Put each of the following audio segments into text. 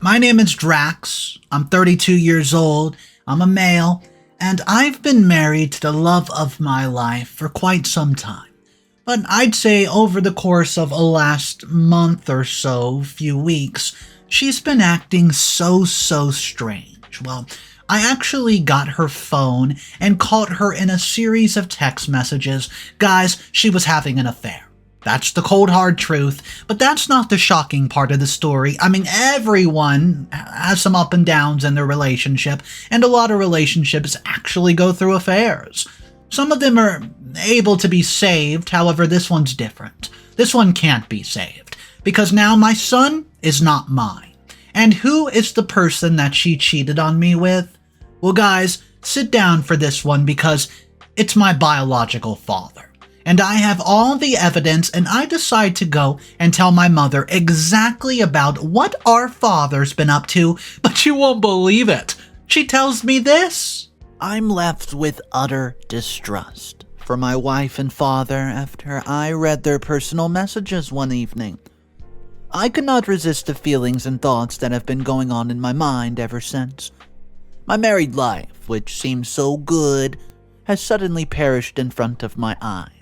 My name is Drax. I'm 32 years old. I'm a male, and I've been married to the love of my life for quite some time. But I'd say over the course of the last month or so, few weeks, she's been acting so strange. Well, I actually got her phone and caught her in a series of text messages. Guys, she was having an affair. That's the cold hard truth, but that's not the shocking part of the story. I mean, everyone has some up and downs in their relationship, and a lot of relationships actually go through affairs. Some of them are able to be saved, however, this one's different. This one can't be saved, because now my son is not mine. And who is the person that she cheated on me with? Well, guys, sit down for this one because it's my biological father. And I have all the evidence, and I decide to go and tell my mother exactly about what our father's been up to, but you won't believe it. She tells me this. I'm left with utter distrust for my wife and father after I read their personal messages one evening. I could not resist the feelings and thoughts that have been going on in my mind ever since. My married life, which seemed so good, has suddenly perished in front of my eyes.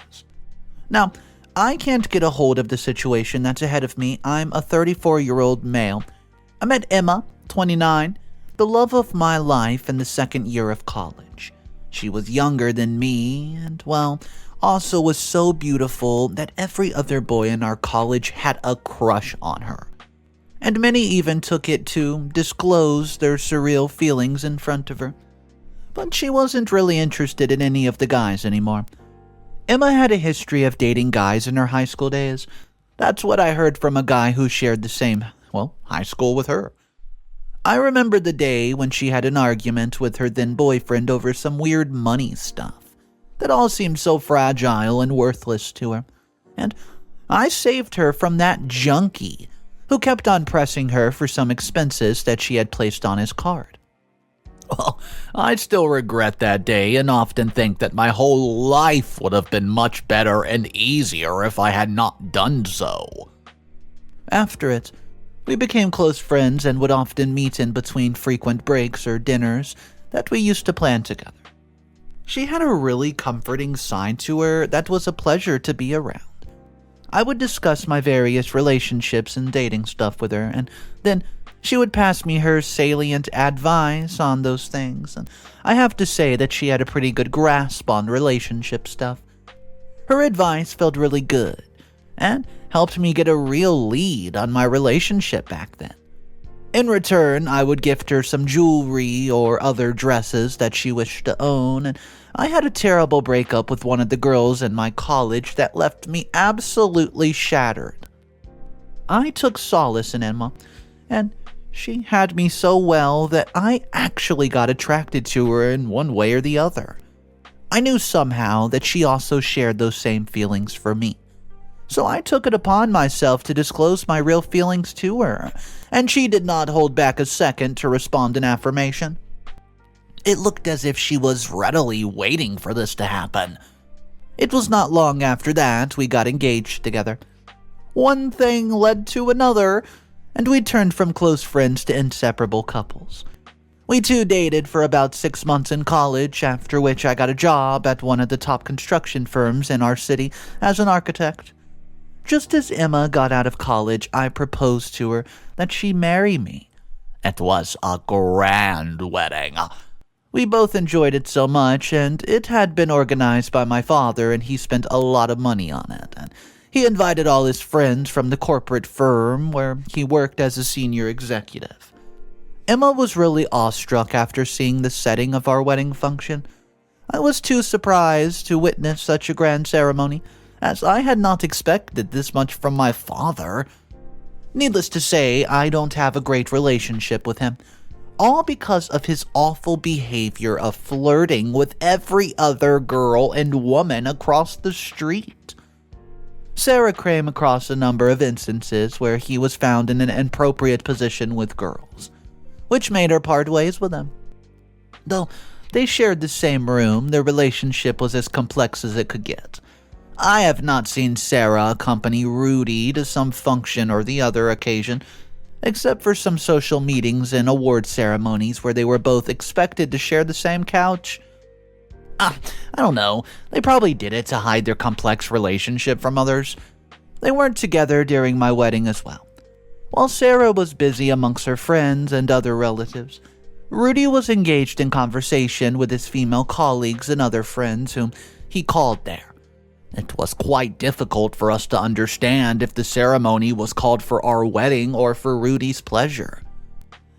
Now, I can't get a hold of the situation that's ahead of me. I'm a 34-year-old male. I met Emma, 29, the love of my life in the second year of college. She was younger than me and, well, also was so beautiful that every other boy in our college had a crush on her. And many even took it to disclose their surreal feelings in front of her. But she wasn't really interested in any of the guys anymore. Emma had a history of dating guys in her high school days. That's what I heard from a guy who shared the same, high school with her. I remember the day when she had an argument with her then boyfriend over some weird money stuff that all seemed so fragile and worthless to her. And I saved her from that junkie who kept on pressing her for some expenses that she had placed on his card. Well, I still regret that day and often think that my whole life would have been much better and easier if I had not done so. After it, we became close friends and would often meet in between frequent breaks or dinners that we used to plan together. She had a really comforting side to her that was a pleasure to be around. I would discuss my various relationships and dating stuff with her, and then she would pass me her salient advice on those things, and I have to say that she had a pretty good grasp on relationship stuff. Her advice felt really good, and helped me get a real lead on my relationship back then. In return, I would gift her some jewelry or other dresses that she wished to own, and I had a terrible breakup with one of the girls in my college that left me absolutely shattered. I took solace in Emma, and she had me so well that I actually got attracted to her in one way or the other. I knew somehow that she also shared those same feelings for me. So I took it upon myself to disclose my real feelings to her, and she did not hold back a second to respond in affirmation. It looked as if she was readily waiting for this to happen. It was not long after that we got engaged together. One thing led to another, and we turned from close friends to inseparable couples. We too dated for about 6 months in college, after which I got a job at one of the top construction firms in our city as an architect. Just as Emma got out of college, I proposed to her that she marry me. It was a grand wedding. We both enjoyed it so much, and it had been organized by my father, and he spent a lot of money on it. And he invited all his friends from the corporate firm where he worked as a senior executive. Emma was really awestruck after seeing the setting of our wedding function. I was too surprised to witness such a grand ceremony, as I had not expected this much from my father. Needless to say, I don't have a great relationship with him, all because of his awful behavior of flirting with every other girl and woman across the street. Sarah came across a number of instances where he was found in an inappropriate position with girls, which made her part ways with him. Though they shared the same room, their relationship was as complex as it could get. I have not seen Sarah accompany Rudy to some function or the other occasion, except for some social meetings and award ceremonies where they were both expected to share the same couch. I don't know, they probably did it to hide their complex relationship from others. They weren't together during my wedding as well. While Sarah was busy amongst her friends and other relatives, Rudy was engaged in conversation with his female colleagues and other friends whom he called there. It was quite difficult for us to understand if the ceremony was called for our wedding or for Rudy's pleasure.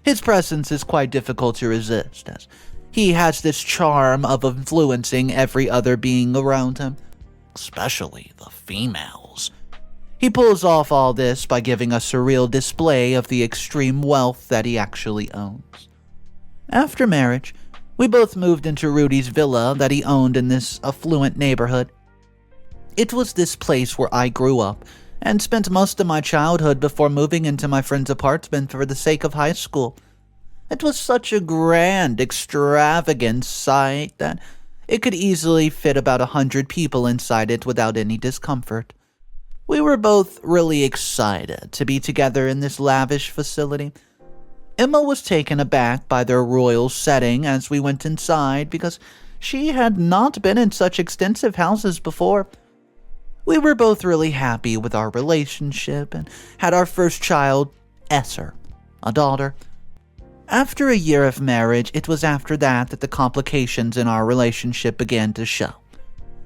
His presence is quite difficult to resist, as he has this charm of influencing every other being around him, especially the females. He pulls off all this by giving a surreal display of the extreme wealth that he actually owns. After marriage, we both moved into Rudy's villa that he owned in this affluent neighborhood. It was this place where I grew up and spent most of my childhood before moving into my friend's apartment for the sake of high school. It was such a grand, extravagant sight that it could easily fit about 100 people inside it without any discomfort. We were both really excited to be together in this lavish facility. Emma was taken aback by their royal setting as we went inside because she had not been in such extensive houses before. We were both really happy with our relationship and had our first child, Esther, a daughter. After a year of marriage, it was after that the complications in our relationship began to show.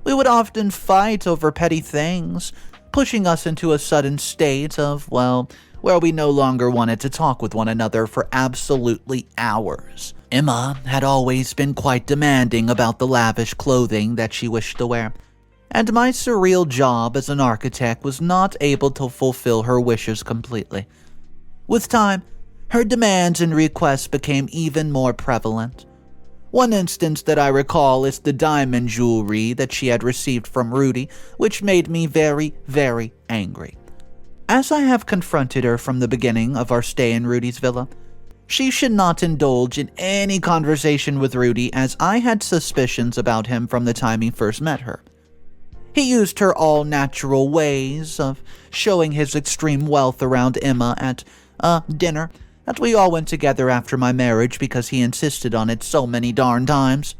We would often fight over petty things, pushing us into a sudden state of, where we no longer wanted to talk with one another for absolutely hours. Emma had always been quite demanding about the lavish clothing that she wished to wear, and my surreal job as an architect was not able to fulfill her wishes completely. With time, her demands and requests became even more prevalent. One instance that I recall is the diamond jewelry that she had received from Rudy, which made me very, very angry. As I have confronted her from the beginning of our stay in Rudy's villa, she should not indulge in any conversation with Rudy, as I had suspicions about him from the time he first met her. He used her all-natural ways of showing his extreme wealth around Emma at dinner that we all went together after my marriage because he insisted on it so many darn times.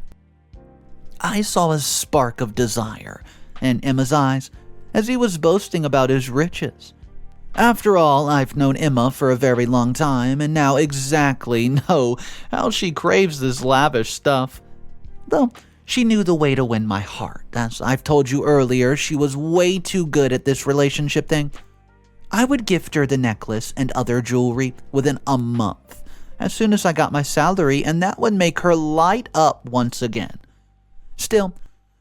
I saw a spark of desire in Emma's eyes as he was boasting about his riches. After all, I've known Emma for a very long time and now exactly know how she craves this lavish stuff. Though she knew the way to win my heart. As I've told you earlier, she was way too good at this relationship thing. I would gift her the necklace and other jewelry within a month, as soon as I got my salary, and that would make her light up once again. Still,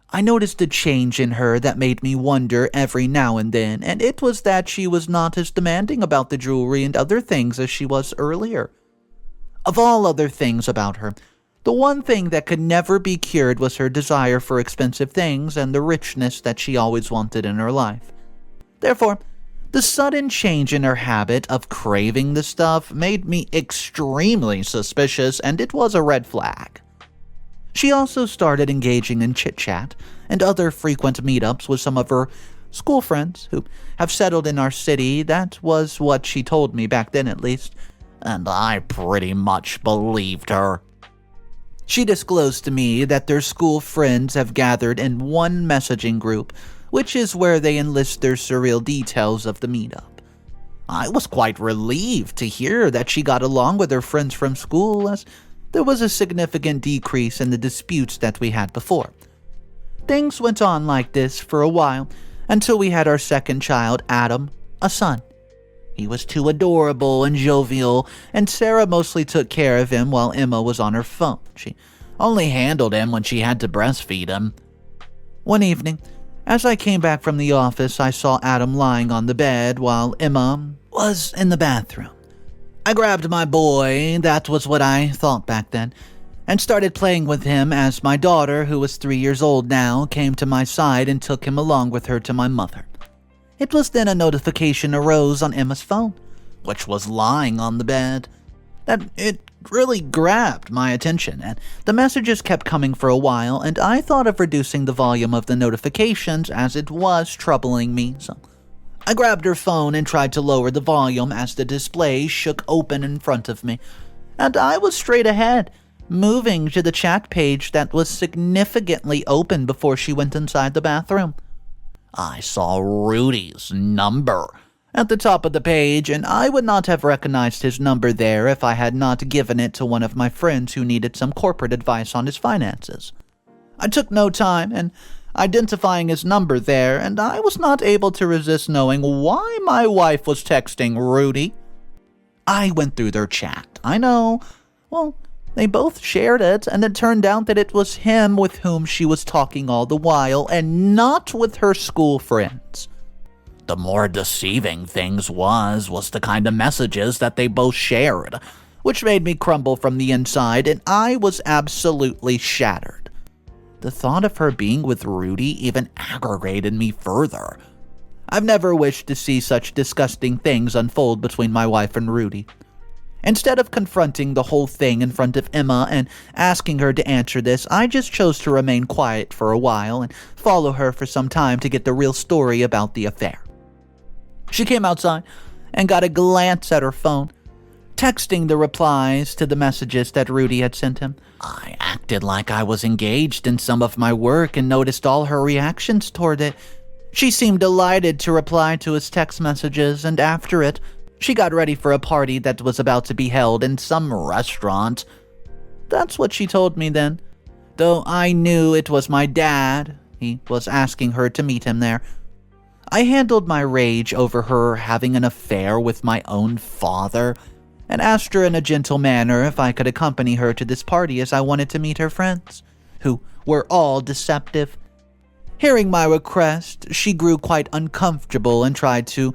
I noticed a change in her that made me wonder every now and then, and it was that she was not as demanding about the jewelry and other things as she was earlier. Of all other things about her, the one thing that could never be cured was her desire for expensive things and the richness that she always wanted in her life. Therefore, the sudden change in her habit of craving the stuff made me extremely suspicious, and it was a red flag. She also started engaging in chit-chat and other frequent meetups with some of her school friends who have settled in our city. That was what she told me back then, at least, and I pretty much believed her. She disclosed to me that their school friends have gathered in one messaging group, which is where they enlist their surreal details of the meetup. I was quite relieved to hear that she got along with her friends from school, as there was a significant decrease in the disputes that we had before. Things went on like this for a while, until we had our second child, Adam, a son. He was too adorable and jovial, and Sarah mostly took care of him while Emma was on her phone. She only handled him when she had to breastfeed him. One evening, as I came back from the office, I saw Adam lying on the bed while Emma was in the bathroom. I grabbed my boy, that was what I thought back then, and started playing with him as my daughter, who was 3 years old now, came to my side and took him along with her to my mother. It was then a notification arose on Emma's phone, which was lying on the bed. That it really grabbed my attention, and the messages kept coming for a while, and I thought of reducing the volume of the notifications as it was troubling me, so I grabbed her phone and tried to lower the volume as the display shook open in front of me, and I was straight ahead, moving to the chat page that was significantly open before she went inside the bathroom. I saw Rudy's number at the top of the page, and I would not have recognized his number there if I had not given it to one of my friends who needed some corporate advice on his finances. I took no time in identifying his number there, and I was not able to resist knowing why my wife was texting Rudy. I went through their chat. I know, well, they both shared it, and it turned out that it was him with whom she was talking all the while, and not with her school friends. The more deceiving things was the kind of messages that they both shared, which made me crumble from the inside, and I was absolutely shattered. The thought of her being with Rudy even aggravated me further. I've never wished to see such disgusting things unfold between my wife and Rudy. Instead of confronting the whole thing in front of Emma and asking her to answer this, I just chose to remain quiet for a while and follow her for some time to get the real story about the affair. She came outside and got a glance at her phone, texting the replies to the messages that Rudy had sent him. I acted like I was engaged in some of my work and noticed all her reactions toward it. She seemed delighted to reply to his text messages, and after it, she got ready for a party that was about to be held in some restaurant. That's what she told me then, though I knew it was my dad. He was asking her to meet him there. I handled my rage over her having an affair with my own father and asked her in a gentle manner if I could accompany her to this party as I wanted to meet her friends, who were all deceptive. Hearing my request, she grew quite uncomfortable and tried to,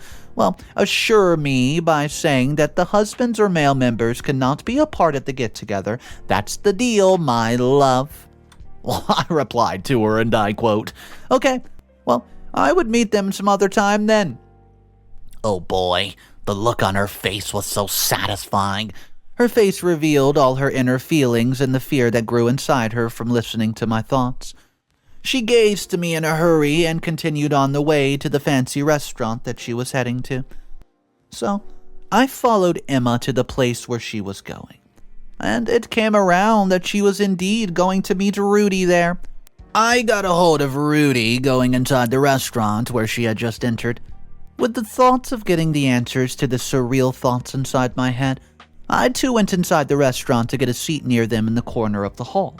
assure me by saying that the husbands or male members could not be a part of the get-together. That's the deal, my love. Well, I replied to her, and I quote, "Okay, I would meet them some other time then." Oh boy, the look on her face was so satisfying. Her face revealed all her inner feelings and the fear that grew inside her from listening to my thoughts. She gazed to me in a hurry and continued on the way to the fancy restaurant that she was heading to. So, I followed Emma to the place where she was going. And it came around that she was indeed going to meet Rudy there. I got a hold of Rudy going inside the restaurant where she had just entered. With the thoughts of getting the answers to the surreal thoughts inside my head, I too went inside the restaurant to get a seat near them in the corner of the hall.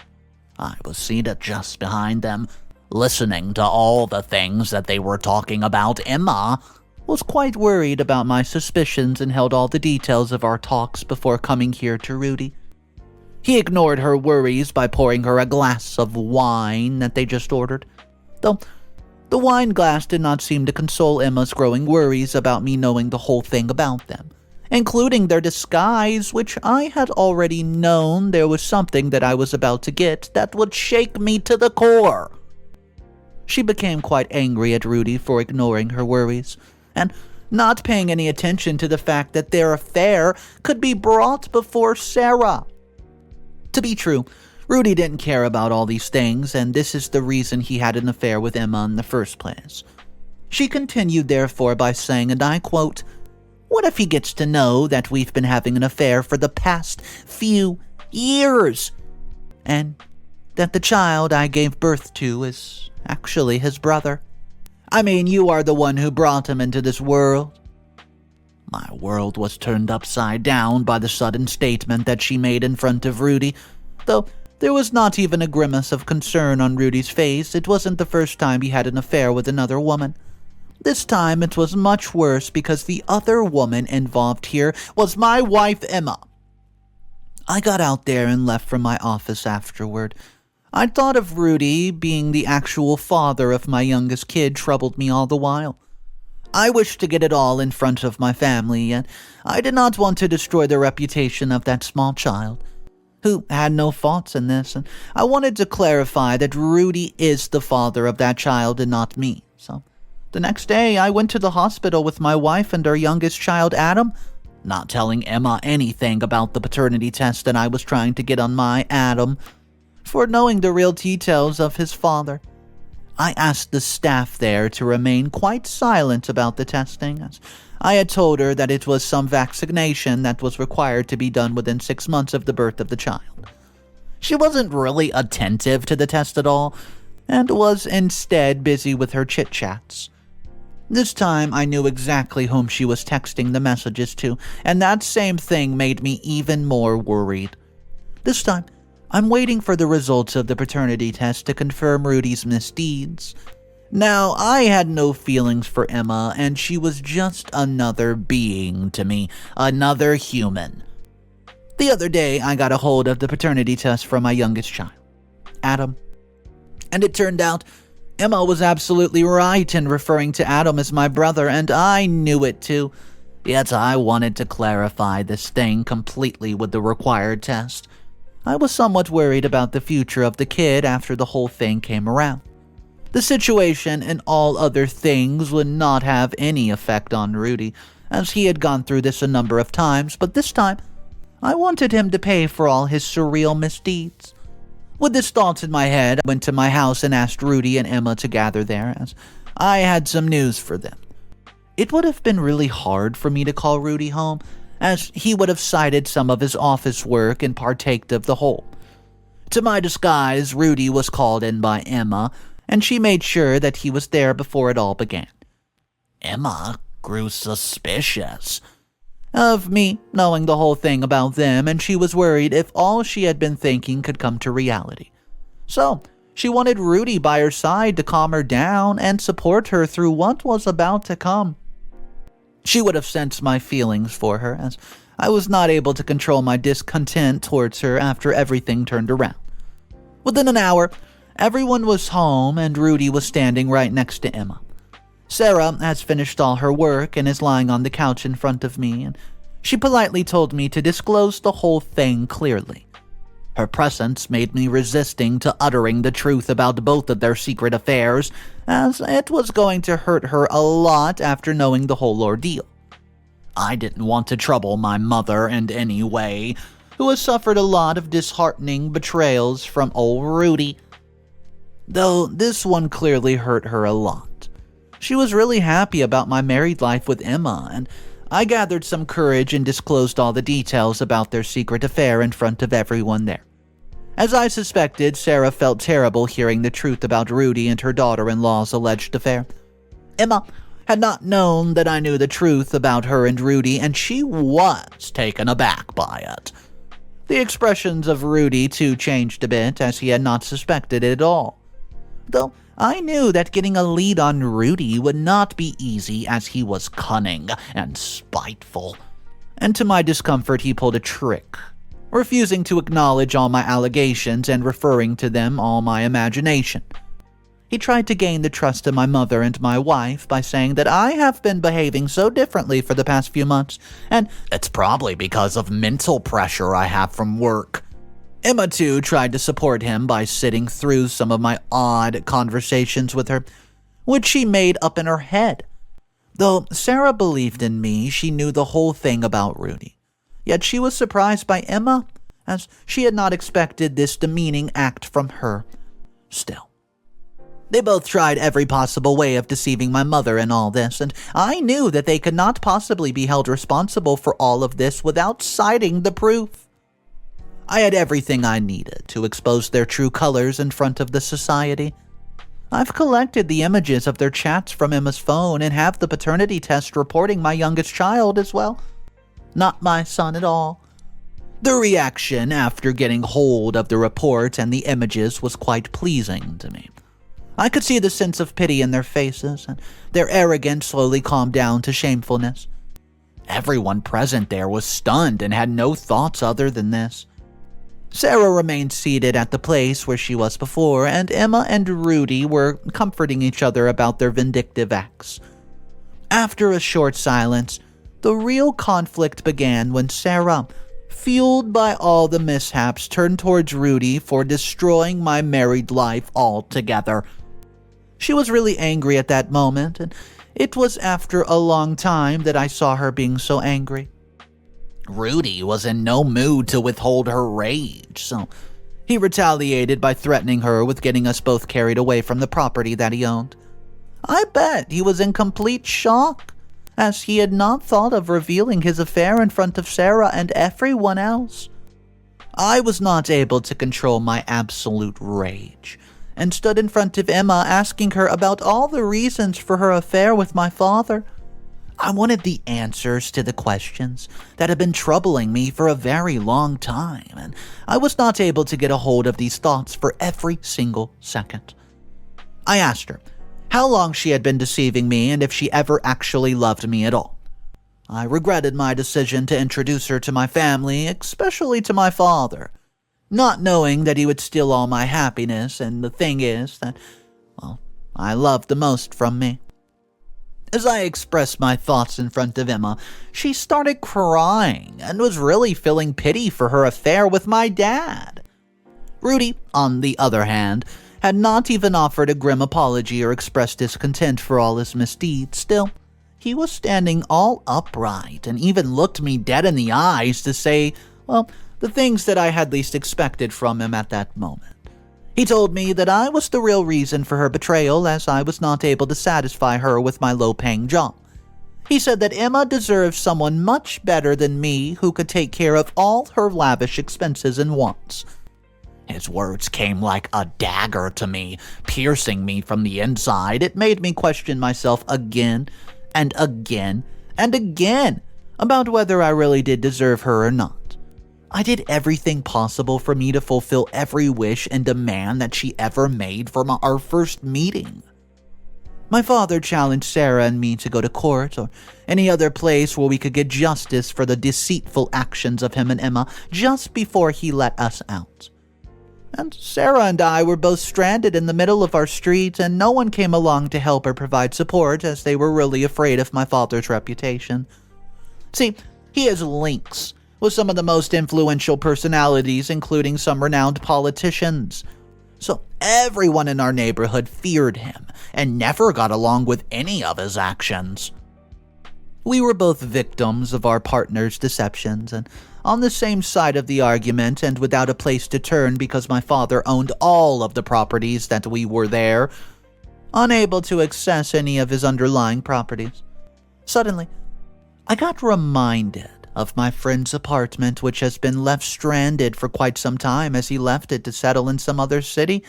I was seated just behind them, listening to all the things that they were talking about. Emma was quite worried about my suspicions and held all the details of our talks before coming here to Rudy. He ignored her worries by pouring her a glass of wine that they just ordered, though the wine glass did not seem to console Emma's growing worries about me knowing the whole thing about them, including their disguise, which I had already known there was something that I was about to get that would shake me to the core. She became quite angry at Rudy for ignoring her worries, and not paying any attention to the fact that their affair could be brought before Sarah. To be true, Rudy didn't care about all these things, and this is the reason he had an affair with Emma in the first place. She continued, therefore, by saying, and I quote, "What if he gets to know that we've been having an affair for the past few years, and that the child I gave birth to is actually his brother? I mean, you are the one who brought him into this world." My world was turned upside down by the sudden statement that she made in front of Rudy, though there was not even a grimace of concern on Rudy's face. It wasn't the first time he had an affair with another woman. This time it was much worse because the other woman involved here was my wife, Emma. I got out there and left from my office afterward. I thought of Rudy being the actual father of my youngest kid troubled me all the while. I wished to get it all in front of my family, and I did not want to destroy the reputation of that small child, who had no faults in this, and I wanted to clarify that Rudy is the father of that child and not me. So, the next day, I went to the hospital with my wife and our youngest child, Adam, not telling Emma anything about the paternity test that I was trying to get on my Adam, for knowing the real details of his father. I asked the staff there to remain quite silent about the testing, as I had told her that it was some vaccination that was required to be done within 6 months of the birth of the child. She wasn't really attentive to the test at all, and was instead busy with her chit-chats. This time I knew exactly whom she was texting the messages to, and that same thing made me even more worried. This time, I'm waiting for the results of the paternity test to confirm Rudy's misdeeds. Now, I had no feelings for Emma, and she was just another being to me, another human. The other day, I got a hold of the paternity test from my youngest child, Adam. And it turned out Emma was absolutely right in referring to Adam as my brother, and I knew it too. Yet I wanted to clarify this thing completely with the required test. I was somewhat worried about the future of the kid after the whole thing came around. The situation and all other things would not have any effect on Rudy, as he had gone through this a number of times, but this time, I wanted him to pay for all his surreal misdeeds. With this thought in my head, I went to my house and asked Rudy and Emma to gather there, as I had some news for them. It would have been really hard for me to call Rudy home, as he would have cited some of his office work and partaked of the whole. To my disguise, Rudy was called in by Emma, and she made sure that he was there before it all began. Emma grew suspicious of me knowing the whole thing about them, and she was worried if all she had been thinking could come to reality. So, she wanted Rudy by her side to calm her down and support her through what was about to come. She would have sensed my feelings for her, as I was not able to control my discontent towards her after everything turned around. Within an hour, everyone was home and Rudy was standing right next to Emma. Sarah has finished all her work and is lying on the couch in front of me, and she politely told me to disclose the whole thing clearly. Her presence made me resisting to uttering the truth about both of their secret affairs, as it was going to hurt her a lot after knowing the whole ordeal. I didn't want to trouble my mother in any way, who has suffered a lot of disheartening betrayals from old Rudy. Though this one clearly hurt her a lot. She was really happy about my married life with Emma, and I gathered some courage and disclosed all the details about their secret affair in front of everyone there. As I suspected, Sarah felt terrible hearing the truth about Rudy and her daughter-in-law's alleged affair. Emma had not known that I knew the truth about her and Rudy, and she was taken aback by it. The expressions of Rudy, too, changed a bit, as he had not suspected it at all. Though I knew that getting a lead on Rudy would not be easy, as he was cunning and spiteful. And to my discomfort, he pulled a trick, refusing to acknowledge all my allegations and referring to them all my imagination. He tried to gain the trust of my mother and my wife by saying that I have been behaving so differently for the past few months, and it's probably because of mental pressure I have from work. Emma, too, tried to support him by sitting through some of my odd conversations with her, which she made up in her head. Though Sarah believed in me, she knew the whole thing about Rudy. Yet she was surprised by Emma, as she had not expected this demeaning act from her. Still, they both tried every possible way of deceiving my mother in all this, and I knew that they could not possibly be held responsible for all of this without citing the proof. I had everything I needed to expose their true colors in front of the society. I've collected the images of their chats from Emma's phone and have the paternity test reporting my youngest child as well. Not my son at all. The reaction after getting hold of the report and the images was quite pleasing to me. I could see the sense of pity in their faces, and their arrogance slowly calmed down to shamefulness. Everyone present there was stunned and had no thoughts other than this. Sarah remained seated at the place where she was before, and Emma and Rudy were comforting each other about their vindictive acts. After a short silence, the real conflict began when Sarah, fueled by all the mishaps, turned towards Rudy for destroying my married life altogether. She was really angry at that moment, and it was after a long time that I saw her being so angry. Rudy was in no mood to withhold her rage, so He retaliated by threatening her with getting us both carried away from the property that he owned. I bet he was in complete shock, as he had not thought of revealing his affair in front of Sarah and everyone else. I was not able to control my absolute rage, and stood in front of Emma asking her about all the reasons for her affair with my father. I wanted the answers to the questions that had been troubling me for a very long time, and I was not able to get a hold of these thoughts for every single second. I asked her how long she had been deceiving me and if she ever actually loved me at all. I regretted my decision to introduce her to my family, especially to my father, not knowing that he would steal all my happiness, and the thing is that, well, I loved the most from me. As I expressed my thoughts in front of Emma, she started crying and was really feeling pity for her affair with my dad. Rudy, on the other hand, had not even offered a grim apology or expressed discontent for all his misdeeds. Still, he was standing all upright and even looked me dead in the eyes to say, well, the things that I had least expected from him at that moment. He told me that I was the real reason for her betrayal, as I was not able to satisfy her with my low-paying job. He said that Emma deserved someone much better than me who could take care of all her lavish expenses and wants. His words came like a dagger to me, piercing me from the inside. It made me question myself again and again and again about whether I really did deserve her or not. I did everything possible for me to fulfill every wish and demand that she ever made from our first meeting. My father challenged Sarah and me to go to court or any other place where we could get justice for the deceitful actions of him and Emma just before he let us out. And Sarah and I were both stranded in the middle of our street, and no one came along to help or provide support, as they were really afraid of my father's reputation. See, he has links with some of the most influential personalities, including some renowned politicians. So everyone in our neighborhood feared him and never got along with any of his actions. We were both victims of our partner's deceptions and on the same side of the argument, and without a place to turn because my father owned all of the properties that we were there, unable to access any of his underlying properties. Suddenly, I got reminded of my friend's apartment, which has been left stranded for quite some time as he left it to settle in some other city.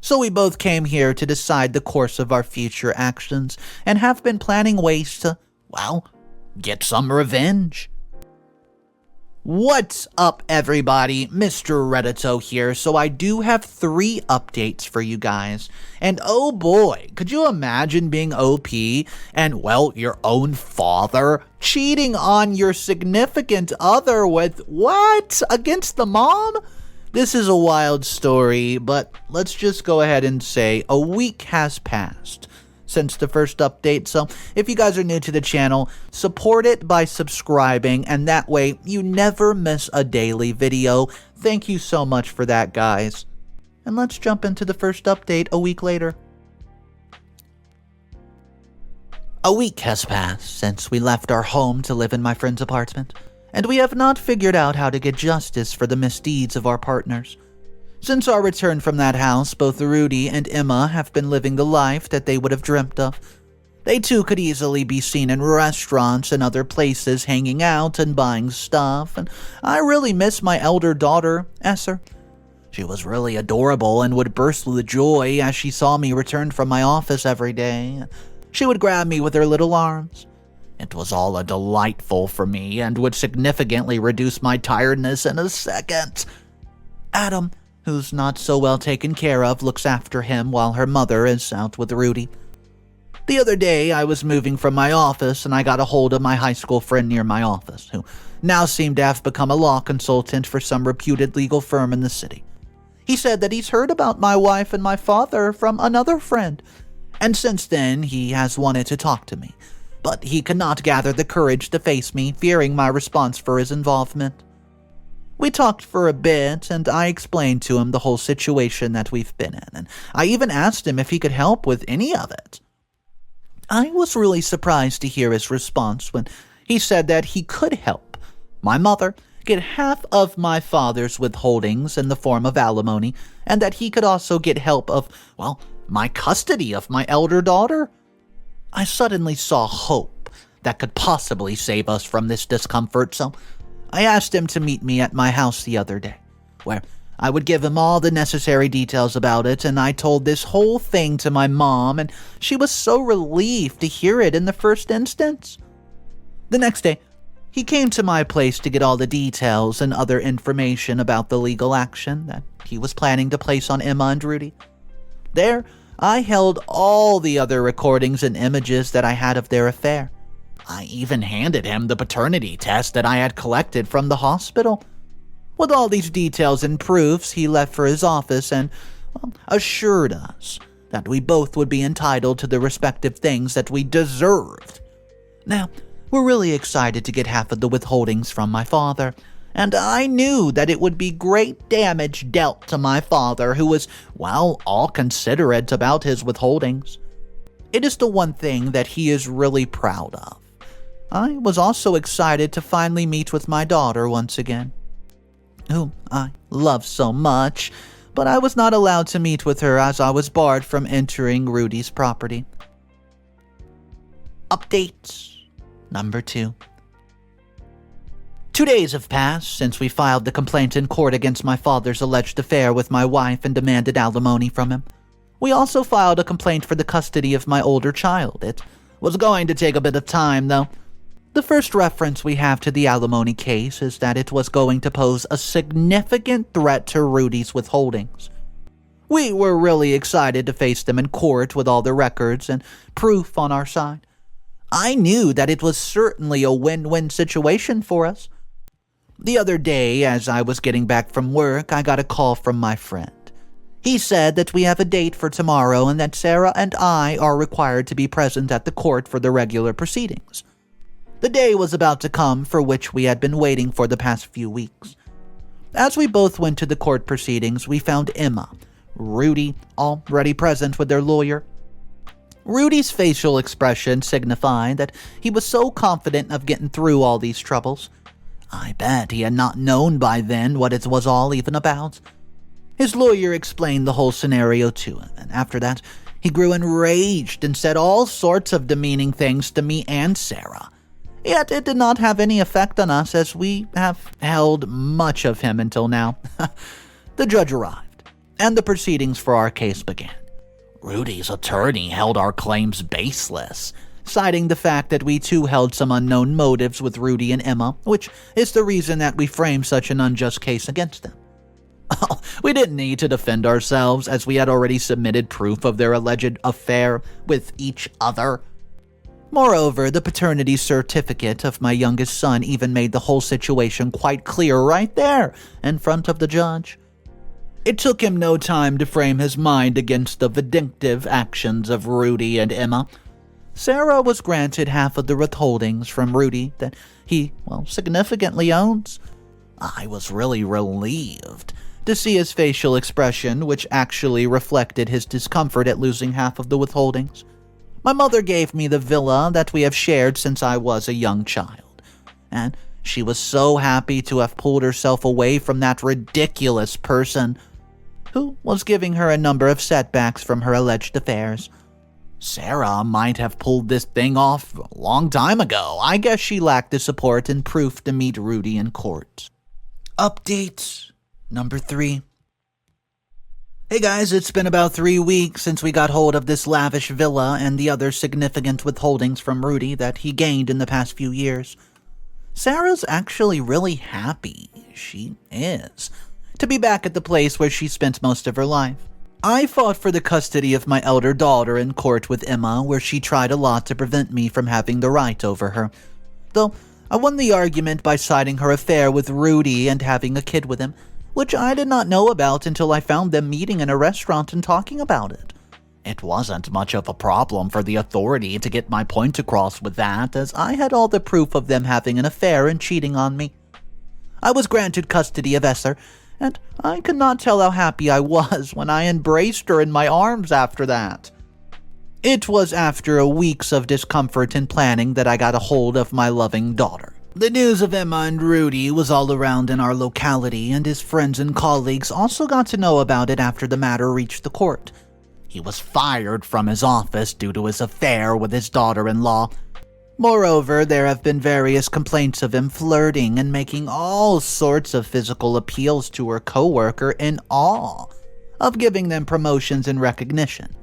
So we both came here to decide the course of our future actions and have been planning ways to, well, get some revenge. What's up, everybody? Mr. Reddito here. So I do have 3 updates for you guys. And oh boy, could you imagine being OP and, well, your own father cheating on your significant other with, what? Against the mom? This is a wild story, but let's just go ahead and say a week has passed since the first update, so if you guys are new to the channel, support it by subscribing, and that way you never miss a daily video. Thank you so much for that, guys. And let's jump into the first update a week later. A week has passed since we left our home to live in my friend's apartment, and we have not figured out how to get justice for the misdeeds of our partners. Since our return from that house, both Rudy and Emma have been living the life that they would have dreamt of. They too could easily be seen in restaurants and other places hanging out and buying stuff, and I really miss my elder daughter, Esther. She was really adorable and would burst with joy as she saw me return from my office every day. She would grab me with her little arms. It was all a delightful for me and would significantly reduce my tiredness in a second. Adam, who's not so well taken care of, looks after him while her mother is out with Rudy. The other day, I was moving from my office and I got a hold of my high school friend near my office, who now seemed to have become a law consultant for some reputed legal firm in the city. He said that he's heard about my wife and my father from another friend, and since then he has wanted to talk to me, but he cannot gather the courage to face me, fearing my response for his involvement. We talked for a bit, and I explained to him the whole situation that we've been in, and I even asked him if he could help with any of it. I was really surprised to hear his response when he said that he could help. My mother get half of my father's withholdings in the form of alimony, and that he could also get help of, well, my custody of my elder daughter. I suddenly saw hope that could possibly save us from this discomfort, so I asked him to meet me at my house the other day, where I would give him all the necessary details about it, and I told this whole thing to my mom, and she was so relieved to hear it in the first instance. The next day, he came to my place to get all the details and other information about the legal action that he was planning to place on Emma and Rudy. There, I held all the other recordings and images that I had of their affair. I even handed him the paternity test that I had collected from the hospital. With all these details and proofs, he left for his office and assured us that we both would be entitled to the respective things that we deserved. Now, we're really excited to get half of the withholdings from my father, and I knew that it would be great damage dealt to my father, who was, well, all considerate about his withholdings. It is the one thing that he is really proud of. I was also excited to finally meet with my daughter once again, whom I love so much, but I was not allowed to meet with her as I was barred from entering Rudy's property. Updates number 2. 2 days have passed since we filed the complaint in court against my father's alleged affair with my wife and demanded alimony from him. We also filed a complaint for the custody of my older child. It was going to take a bit of time, though. The first reference we have to the alimony case is that it was going to pose a significant threat to Rudy's withholdings. We were really excited to face them in court with all the records and proof on our side. I knew that it was certainly a win-win situation for us. The other day, as I was getting back from work, I got a call from my friend. He said that we have a date for tomorrow and that Sarah and I are required to be present at the court for the regular proceedings. The day was about to come for which we had been waiting for the past few weeks. As we both went to the court proceedings, we found Emma, Rudy, already present with their lawyer. Rudy's facial expression signified that he was so confident of getting through all these troubles. I bet he had not known by then what it was all even about. His lawyer explained the whole scenario to him, and after that, he grew enraged and said all sorts of demeaning things to me and Sarah. Yet it did not have any effect on us, as we have held much of him until now. The judge arrived, and the proceedings for our case began. Rudy's attorney held our claims baseless, citing the fact that we too held some unknown motives with Rudy and Emma, which is the reason that we framed such an unjust case against them. We didn't need to defend ourselves, as we had already submitted proof of their alleged affair with each other. Moreover, the paternity certificate of my youngest son even made the whole situation quite clear right there in front of the judge. It took him no time to frame his mind against the vindictive actions of Rudy and Emma. Sarah was granted half of the withholdings from Rudy that he, significantly owns. I was really relieved to see his facial expression, which actually reflected his discomfort at losing half of the withholdings. My mother gave me the villa that we have shared since I was a young child, and she was so happy to have pulled herself away from that ridiculous person who was giving her a number of setbacks from her alleged affairs. Sarah might have pulled this thing off a long time ago. I guess she lacked the support and proof to meet Rudy in court. Update number 3. Hey guys, it's been about 3 weeks since we got hold of this lavish villa and the other significant withholdings from Rudy that he gained in the past few years. Sarah's actually really happy. She is. To be back at the place where she spent most of her life. I fought for the custody of my elder daughter in court with Emma, where she tried a lot to prevent me from having the right over her. Though I won the argument by citing her affair with Rudy and having a kid with him, which I did not know about until I found them meeting in a restaurant and talking about it. It wasn't much of a problem for the authority to get my point across with that, as I had all the proof of them having an affair and cheating on me. I was granted custody of Esther, and I could not tell how happy I was when I embraced her in my arms after that. It was after weeks of discomfort and planning that I got a hold of my loving daughter. The news of Emma and Rudy was all around in our locality, and his friends and colleagues also got to know about it after the matter reached the court. He was fired from his office due to his affair with his daughter-in-law. Moreover, there have been various complaints of him flirting and making all sorts of physical appeals to her co-worker in awe of giving them promotions and recognition,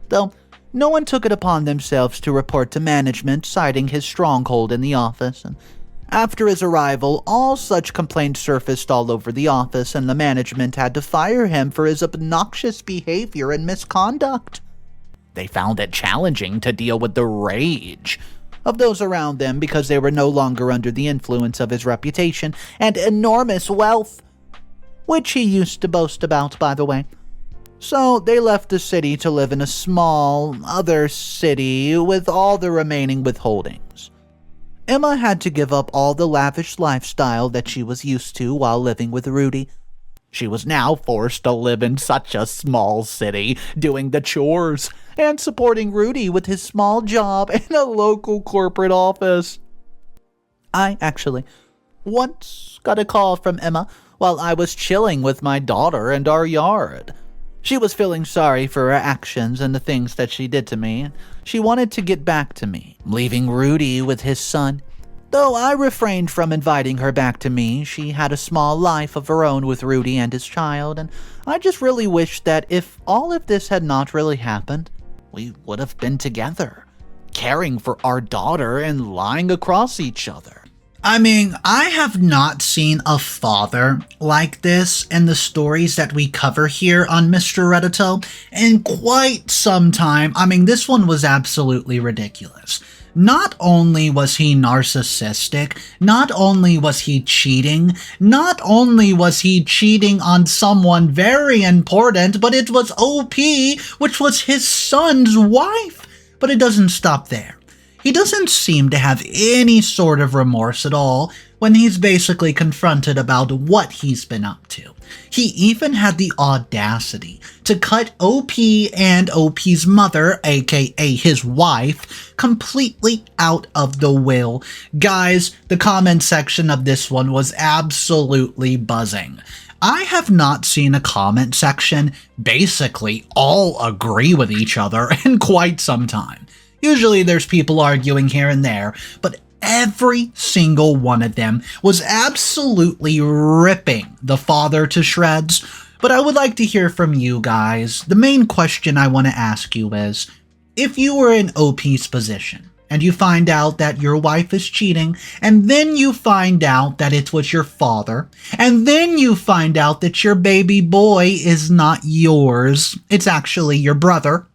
though no one took it upon themselves to report to management, citing his stronghold in the office. And after his arrival, all such complaints surfaced all over the office, and the management had to fire him for his obnoxious behavior and misconduct. They found it challenging to deal with the rage of those around them because they were no longer under the influence of his reputation and enormous wealth, which he used to boast about, by the way. So they left the city to live in a small other city with all the remaining withholdings. Emma had to give up all the lavish lifestyle that she was used to while living with Rudy. She was now forced to live in such a small city, doing the chores and supporting Rudy with his small job in a local corporate office. I actually once got a call from Emma while I was chilling with my daughter in our yard. She was feeling sorry for her actions and the things that she did to me, and she wanted to get back to me, leaving Rudy with his son. Though I refrained from inviting her back to me, she had a small life of her own with Rudy and his child, and I just really wished that if all of this had not really happened, we would have been together, caring for our daughter and lying across each other. I mean, I have not seen a father like this in the stories that we cover here on Mr. Reddito in quite some time. I mean, this one was absolutely ridiculous. Not only was he narcissistic, not only was he cheating, not only was he cheating on someone very important, but it was OP, which was his son's wife. But it doesn't stop there. He doesn't seem to have any sort of remorse at all when he's basically confronted about what he's been up to. He even had the audacity to cut OP and OP's mother, aka his wife, completely out of the will. Guys, the comment section of this one was absolutely buzzing. I have not seen a comment section basically all agree with each other in quite some time. Usually there's people arguing here and there, but every single one of them was absolutely ripping the father to shreds. But I would like to hear from you guys. The main question I want to ask you is, if you were in OP's position, and you find out that your wife is cheating, and then you find out that it was your father, and then you find out that your baby boy is not yours, it's actually your brother,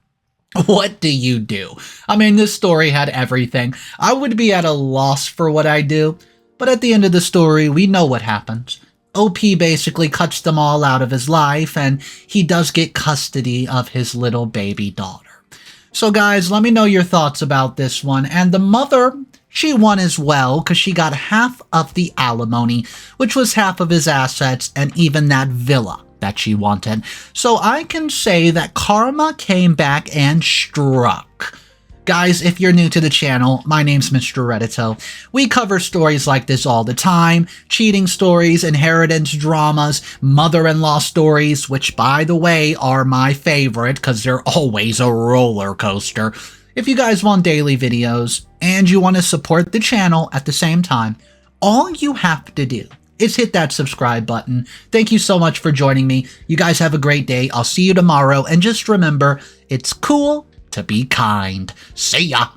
what do you do? I mean, this story had everything. I would be at a loss for what I do, but at the end of the story, we know what happens. OP basically cuts them all out of his life, and he does get custody of his little baby daughter. So guys, let me know your thoughts about this one. And the mother, she won as well, because she got half of the alimony, which was half of his assets, and even that villa that she wanted. So I can say that karma came back and struck. Guys, if you're new to the channel, my name's Mr. Reddito. We cover stories like this all the time. Cheating stories, inheritance dramas, mother-in-law stories, which by the way are my favorite because they're always a roller coaster. If you guys want daily videos and you want to support the channel at the same time, all you have to do is hit that subscribe button. Thank you so much for joining me. You guys have a great day. I'll see you tomorrow. And just remember, it's cool to be kind. See ya.